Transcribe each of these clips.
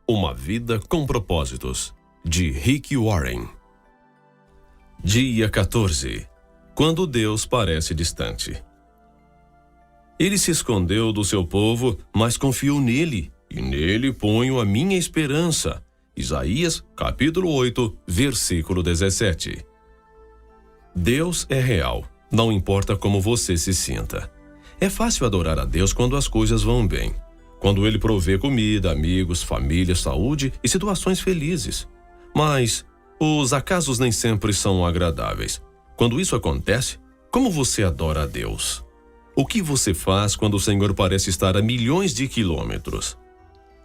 Uma vida com propósitos, de Rick Warren. Dia 14. Quando Deus parece distante. Ele se escondeu do seu povo, mas confiou nele, e nele ponho a minha esperança. Isaías, capítulo 8, versículo 17. Deus é real, não importa como você se sinta. É fácil adorar a Deus quando as coisas vão bem. Quando Ele provê comida, amigos, família, saúde e situações felizes. Mas os acasos nem sempre são agradáveis. Quando isso acontece, como você adora a Deus? O que você faz quando o Senhor parece estar a milhões de quilômetros?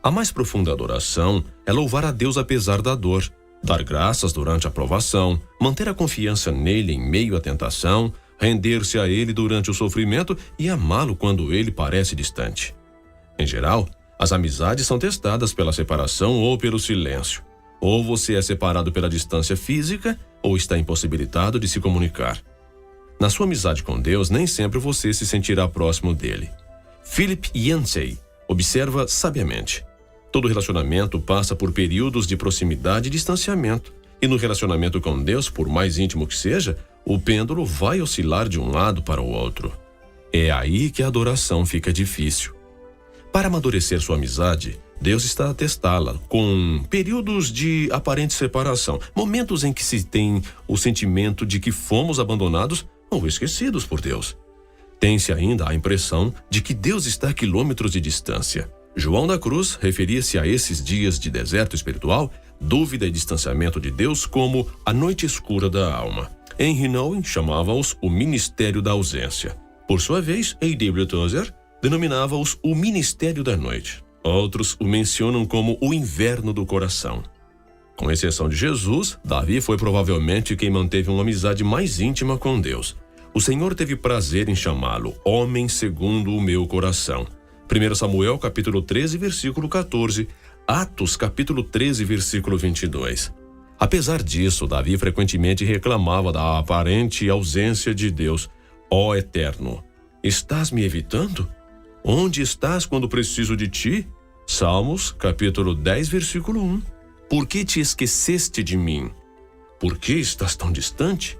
A mais profunda adoração é louvar a Deus apesar da dor, dar graças durante a provação, manter a confiança nele em meio à tentação, render-se a ele durante o sofrimento e amá-lo quando ele parece distante. Em geral, as amizades são testadas pela separação ou pelo silêncio. Ou você é separado pela distância física, ou está impossibilitado de se comunicar. Na sua amizade com Deus, nem sempre você se sentirá próximo dele. Philip Yancey observa sabiamente: todo relacionamento passa por períodos de proximidade e distanciamento. E no relacionamento com Deus, por mais íntimo que seja, o pêndulo vai oscilar de um lado para o outro. É aí que a adoração fica difícil. Para amadurecer sua amizade, Deus está a testá-la com períodos de aparente separação, momentos em que se tem o sentimento de que fomos abandonados ou esquecidos por Deus. Tem-se ainda a impressão de que Deus está a quilômetros de distância. João da Cruz referia-se a esses dias de deserto espiritual, dúvida e distanciamento de Deus como a noite escura da alma. Henry Nouwen chamava-os o ministério da ausência. Por sua vez, A.W. Tozer denominava-os o ministério da noite. Outros o mencionam como o inverno do coração. Com exceção de Jesus, Davi foi provavelmente quem manteve uma amizade mais íntima com Deus. O Senhor teve prazer em chamá-lo homem segundo o meu coração. 1 Samuel capítulo 13, versículo 14, Atos capítulo 13, versículo 22. Apesar disso, Davi frequentemente reclamava da aparente ausência de Deus. Ó Eterno, estás me evitando? Onde estás quando preciso de ti? Salmos capítulo 10, versículo 1. Por que te esqueceste de mim? Por que estás tão distante?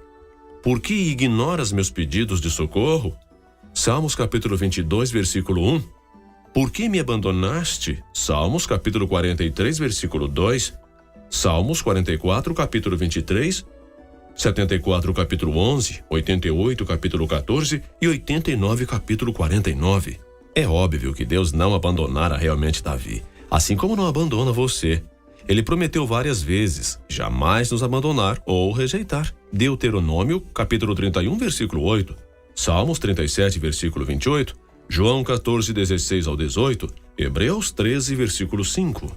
Por que ignoras meus pedidos de socorro? Salmos capítulo 22, versículo 1. Por que me abandonaste? Salmos capítulo 43, versículo 2. Salmos 44, capítulo 23. 74, capítulo 11. 88, capítulo 14. E 89, capítulo 49. É óbvio que Deus não abandonara realmente Davi, assim como não abandona você. Ele prometeu várias vezes jamais nos abandonar ou rejeitar. Deuteronômio, capítulo 31, versículo 8. Salmos 37, versículo 28. João 14, 16 ao 18. Hebreus 13, versículo 5.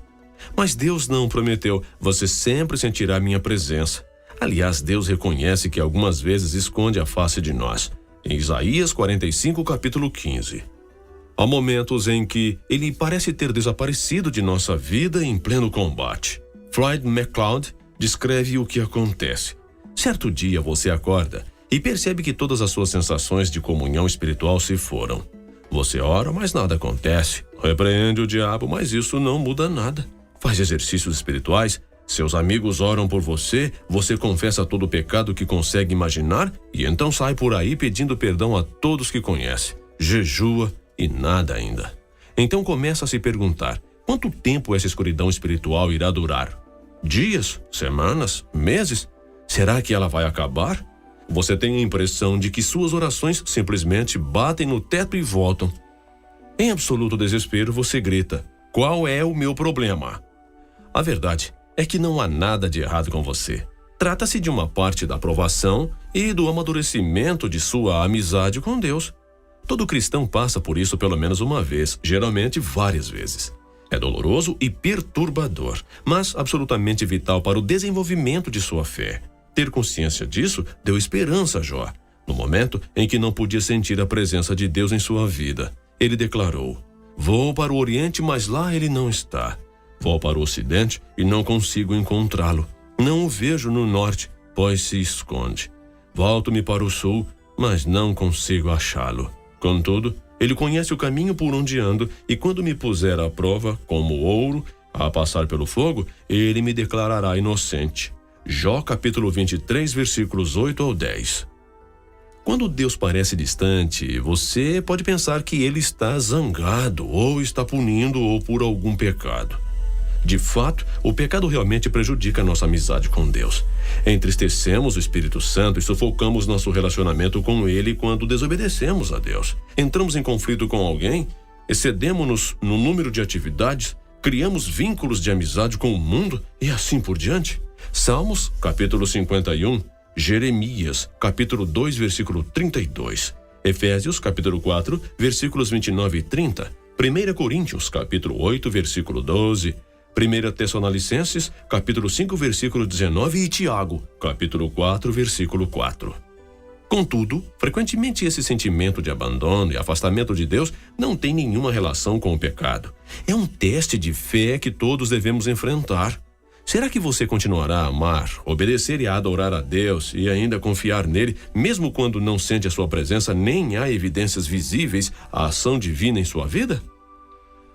Mas Deus não prometeu: você sempre sentirá minha presença. Aliás, Deus reconhece que algumas vezes esconde a face de nós. Em Isaías 45, capítulo 15. Há momentos em que ele parece ter desaparecido de nossa vida em pleno combate. Floyd McCloud descreve o que acontece. Certo dia você acorda e percebe que todas as suas sensações de comunhão espiritual se foram. Você ora, mas nada acontece. Repreende o diabo, mas isso não muda nada. Faz exercícios espirituais, seus amigos oram por você, você confessa todo o pecado que consegue imaginar e então sai por aí pedindo perdão a todos que conhece. Jejua e nada ainda. Então começa a se perguntar: quanto tempo essa escuridão espiritual irá durar? Dias? Semanas? Meses? Será que ela vai acabar? Você tem a impressão de que suas orações simplesmente batem no teto e voltam. Em absoluto desespero, você grita: qual é o meu problema? A verdade é que não há nada de errado com você. Trata-se de uma parte da aprovação e do amadurecimento de sua amizade com Deus. Todo cristão passa por isso pelo menos uma vez, geralmente várias vezes. É doloroso e perturbador, mas absolutamente vital para o desenvolvimento de sua fé. Ter consciência disso deu esperança a Jó. No momento em que não podia sentir a presença de Deus em sua vida, ele declarou: vou para o Oriente, mas lá ele não está. Vou para o Ocidente e não consigo encontrá-lo. Não o vejo no Norte, pois se esconde. Volto-me para o Sul, mas não consigo achá-lo. Contudo, ele conhece o caminho por onde ando, e quando me puser à prova, como ouro, a passar pelo fogo, ele me declarará inocente. Jó capítulo 23, versículos 8 ao 10. Quando Deus parece distante, você pode pensar que ele está zangado, ou está punindo, ou por algum pecado. De fato, o pecado realmente prejudica nossa amizade com Deus. Entristecemos o Espírito Santo e sufocamos nosso relacionamento com Ele quando desobedecemos a Deus. Entramos em conflito com alguém, excedemos-nos no número de atividades, criamos vínculos de amizade com o mundo e assim por diante. Salmos, capítulo 51, Jeremias, capítulo 2, versículo 32, Efésios, capítulo 4, versículos 29 e 30, 1 Coríntios, capítulo 8, versículo 12, 1 Tessalonicenses, capítulo 5, versículo 19 e Tiago, capítulo 4, versículo 4. Contudo, frequentemente esse sentimento de abandono e afastamento de Deus não tem nenhuma relação com o pecado. É um teste de fé que todos devemos enfrentar. Será que você continuará a amar, obedecer e a adorar a Deus e ainda confiar nele, mesmo quando não sente a sua presença nem há evidências visíveis à ação divina em sua vida?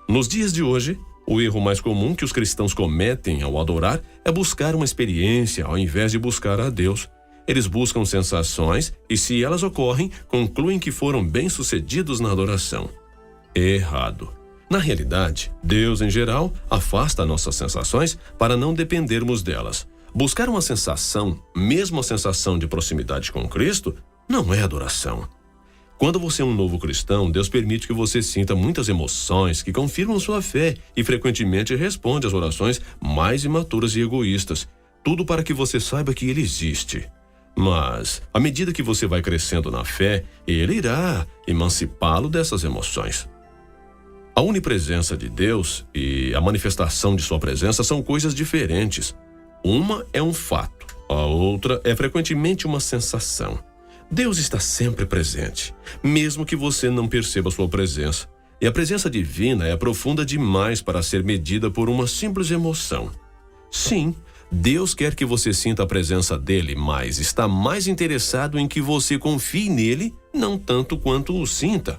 Nos dias de hoje, o erro mais comum que os cristãos cometem ao adorar é buscar uma experiência ao invés de buscar a Deus. Eles buscam sensações e, se elas ocorrem, concluem que foram bem-sucedidos na adoração. Errado. Na realidade, Deus, em geral, afasta nossas sensações para não dependermos delas. Buscar uma sensação, mesmo a sensação de proximidade com Cristo, não é adoração. Quando você é um novo cristão, Deus permite que você sinta muitas emoções que confirmam sua fé e frequentemente responde às orações mais imaturas e egoístas. Tudo para que você saiba que Ele existe. Mas, à medida que você vai crescendo na fé, Ele irá emancipá-lo dessas emoções. A onipresença de Deus e a manifestação de sua presença são coisas diferentes. Uma é um fato, a outra é frequentemente uma sensação. Deus está sempre presente, mesmo que você não perceba sua presença. E a presença divina é profunda demais para ser medida por uma simples emoção. Sim, Deus quer que você sinta a presença dele, mas está mais interessado em que você confie nele, não tanto quanto o sinta.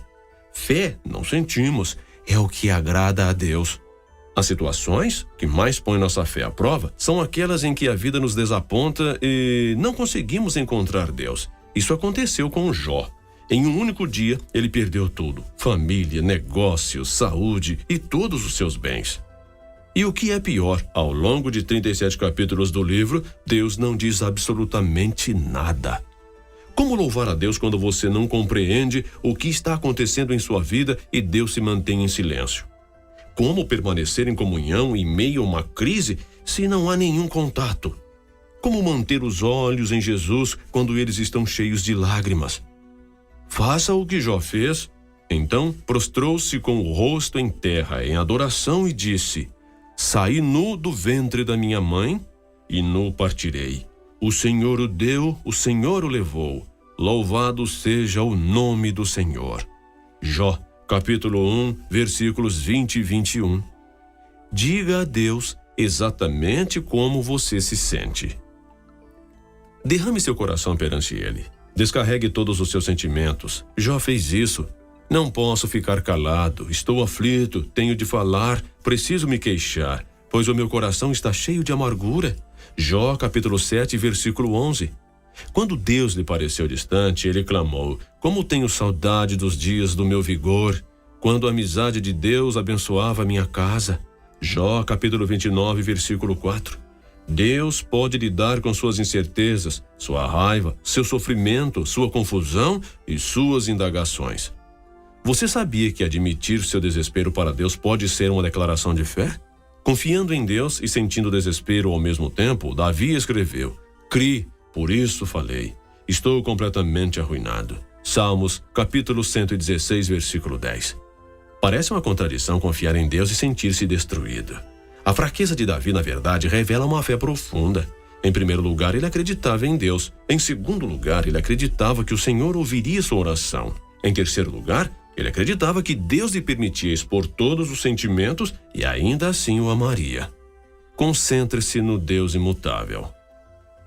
Fé, não sentimos, é o que agrada a Deus. As situações que mais põem nossa fé à prova são aquelas em que a vida nos desaponta e não conseguimos encontrar Deus. Isso aconteceu com Jó. Em um único dia, ele perdeu tudo: família, negócios, saúde e todos os seus bens. E o que é pior, ao longo de 37 capítulos do livro, Deus não diz absolutamente nada. Como louvar a Deus quando você não compreende o que está acontecendo em sua vida e Deus se mantém em silêncio? Como permanecer em comunhão em meio a uma crise se não há nenhum contato? Como manter os olhos em Jesus quando eles estão cheios de lágrimas? Faça o que Jó fez. Então prostrou-se com o rosto em terra em adoração e disse: Saí nu do ventre da minha mãe e nu partirei. O Senhor o deu, o Senhor o levou. Louvado seja o nome do Senhor. Jó, capítulo 1, versículos 20 e 21. Diga a Deus exatamente como você se sente. Derrame seu coração perante Ele. Descarregue todos os seus sentimentos. Jó fez isso. Não posso ficar calado. Estou aflito. Tenho de falar. Preciso me queixar, pois o meu coração está cheio de amargura. Jó, capítulo 7, versículo 11. Quando Deus lhe pareceu distante, ele clamou: Como tenho saudade dos dias do meu vigor, quando a amizade de Deus abençoava minha casa. Jó, capítulo 29, versículo 4. Deus pode lidar com suas incertezas, sua raiva, seu sofrimento, sua confusão e suas indagações. Você sabia que admitir seu desespero para Deus pode ser uma declaração de fé? Confiando em Deus e sentindo desespero ao mesmo tempo, Davi escreveu: Cri, por isso falei. Estou completamente arruinado. Salmos, capítulo 116, versículo 10. Parece uma contradição confiar em Deus e sentir-se destruído. A fraqueza de Davi, na verdade, revela uma fé profunda. Em primeiro lugar, ele acreditava em Deus. Em segundo lugar, ele acreditava que o Senhor ouviria sua oração. Em terceiro lugar, ele acreditava que Deus lhe permitia expor todos os sentimentos e ainda assim o amaria. Concentre-se no Deus imutável.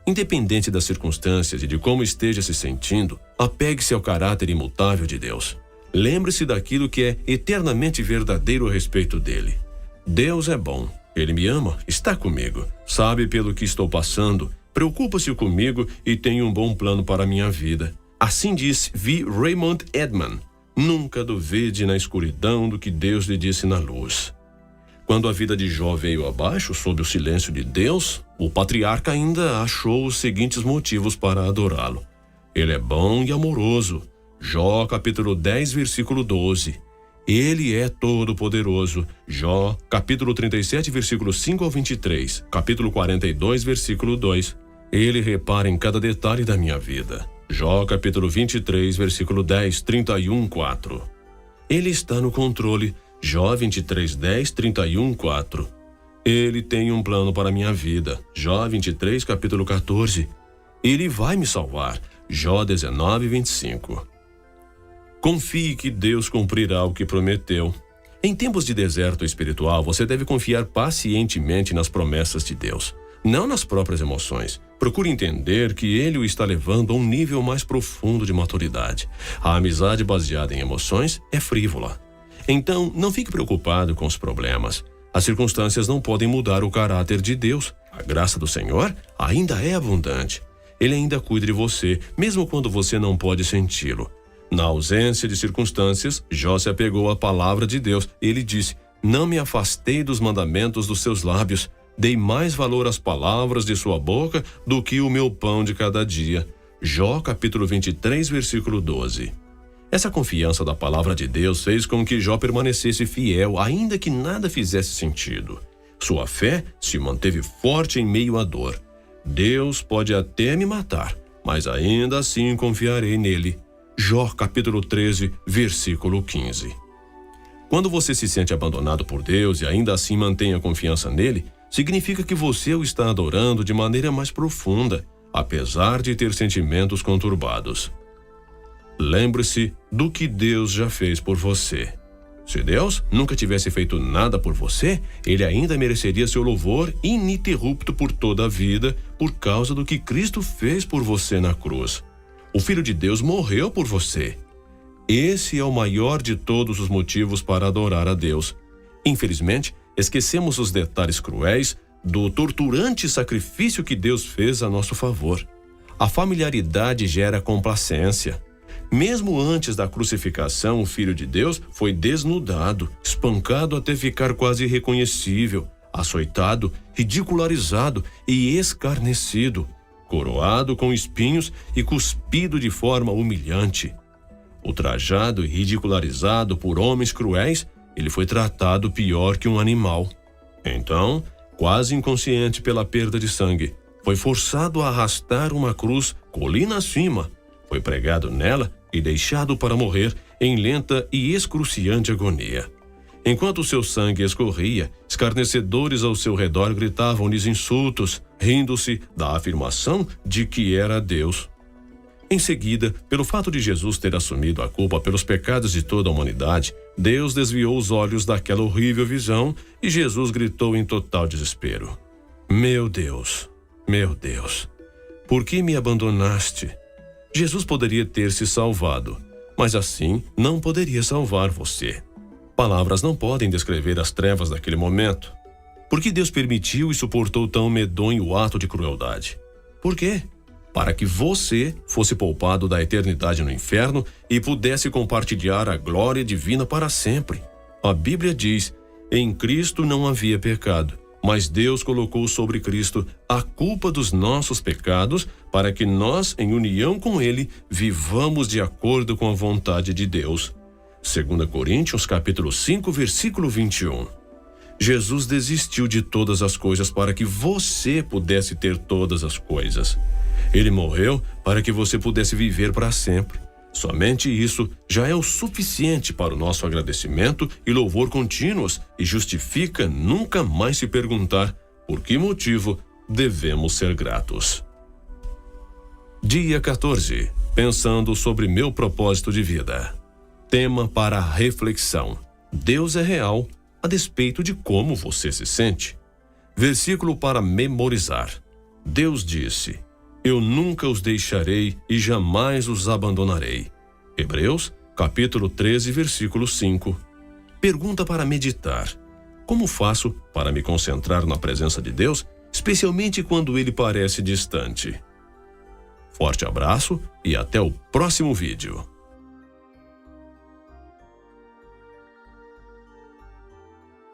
Independente das circunstâncias e de como esteja se sentindo, apegue-se ao caráter imutável de Deus. Lembre-se daquilo que é eternamente verdadeiro a respeito dele. Deus é bom. Ele me ama, está comigo, sabe pelo que estou passando, preocupa-se comigo e tem um bom plano para a minha vida. Assim diz V. Raymond Edman. Nunca duvide na escuridão do que Deus lhe disse na luz. Quando a vida de Jó veio abaixo sob o silêncio de Deus, o patriarca ainda achou os seguintes motivos para adorá-lo. Ele é bom e amoroso. Jó capítulo 10, versículo 12. Ele é todo-poderoso. Jó capítulo 37, versículo 5 ao 23. Capítulo 42, versículo 2. Ele repara em cada detalhe da minha vida. Jó capítulo 23, versículo 10, 31, 4. Ele está no controle. Jó 23, 10, 31, 4. Ele tem um plano para a minha vida. Jó 23, capítulo 14. Ele vai me salvar. Jó 19, 25. Confie que Deus cumprirá o que prometeu. Em tempos de deserto espiritual, você deve confiar pacientemente nas promessas de Deus, não nas próprias emoções. Procure entender que Ele o está levando a um nível mais profundo de maturidade. A amizade baseada em emoções é frívola. Então, não fique preocupado com os problemas. As circunstâncias não podem mudar o caráter de Deus. A graça do Senhor ainda é abundante. Ele ainda cuida de você, mesmo quando você não pode senti-lo. Na ausência de circunstâncias, Jó se apegou à palavra de Deus. Ele disse: não me afastei dos mandamentos dos seus lábios. Dei mais valor às palavras de sua boca do que o meu pão de cada dia. Jó capítulo 23, versículo 12. Essa confiança da palavra de Deus fez com que Jó permanecesse fiel, ainda que nada fizesse sentido. Sua fé se manteve forte em meio à dor. Deus pode até me matar, mas ainda assim confiarei nele. Jó capítulo 13, versículo 15. Quando você se sente abandonado por Deus e ainda assim mantém a confiança nele, significa que você o está adorando de maneira mais profunda, apesar de ter sentimentos conturbados. Lembre-se do que Deus já fez por você. Se Deus nunca tivesse feito nada por você, Ele ainda mereceria seu louvor ininterrupto por toda a vida, por causa do que Cristo fez por você na cruz. O Filho de Deus morreu por você. Esse é o maior de todos os motivos para adorar a Deus. Infelizmente, esquecemos os detalhes cruéis do torturante sacrifício que Deus fez a nosso favor. A familiaridade gera complacência. Mesmo antes da crucificação, o Filho de Deus foi desnudado, espancado até ficar quase irreconhecível, açoitado, ridicularizado e escarnecido, coroado com espinhos e cuspido de forma humilhante. Ultrajado e ridicularizado por homens cruéis, ele foi tratado pior que um animal. Então, quase inconsciente pela perda de sangue, foi forçado a arrastar uma cruz colina acima. Foi pregado nela e deixado para morrer em lenta e excruciante agonia. Enquanto seu sangue escorria, escarnecedores ao seu redor gritavam-lhes insultos, rindo-se da afirmação de que era Deus. Em seguida, pelo fato de Jesus ter assumido a culpa pelos pecados de toda a humanidade, Deus desviou os olhos daquela horrível visão e Jesus gritou em total desespero: meu Deus, por que me abandonaste? Jesus poderia ter se salvado, mas assim não poderia salvar você. Palavras não podem descrever as trevas daquele momento. Por que Deus permitiu e suportou tão medonho ato de crueldade? Por quê? Para que você fosse poupado da eternidade no inferno e pudesse compartilhar a glória divina para sempre. A Bíblia diz: em Cristo não havia pecado, mas Deus colocou sobre Cristo a culpa dos nossos pecados para que nós, em união com Ele, vivamos de acordo com a vontade de Deus. 2 Coríntios capítulo 5, versículo 21. Jesus desistiu de todas as coisas para que você pudesse ter todas as coisas. Ele morreu para que você pudesse viver para sempre. Somente isso já é o suficiente para o nosso agradecimento e louvor contínuos e justifica nunca mais se perguntar por que motivo devemos ser gratos. Dia 14. Pensando sobre meu propósito de vida. Tema para a reflexão: Deus é real, a despeito de como você se sente. Versículo para memorizar. Deus disse: eu nunca os deixarei e jamais os abandonarei. Hebreus, capítulo 13, versículo 5. Pergunta para meditar: Como faço para me concentrar na presença de Deus, especialmente quando Ele parece distante? Forte abraço e até o próximo vídeo.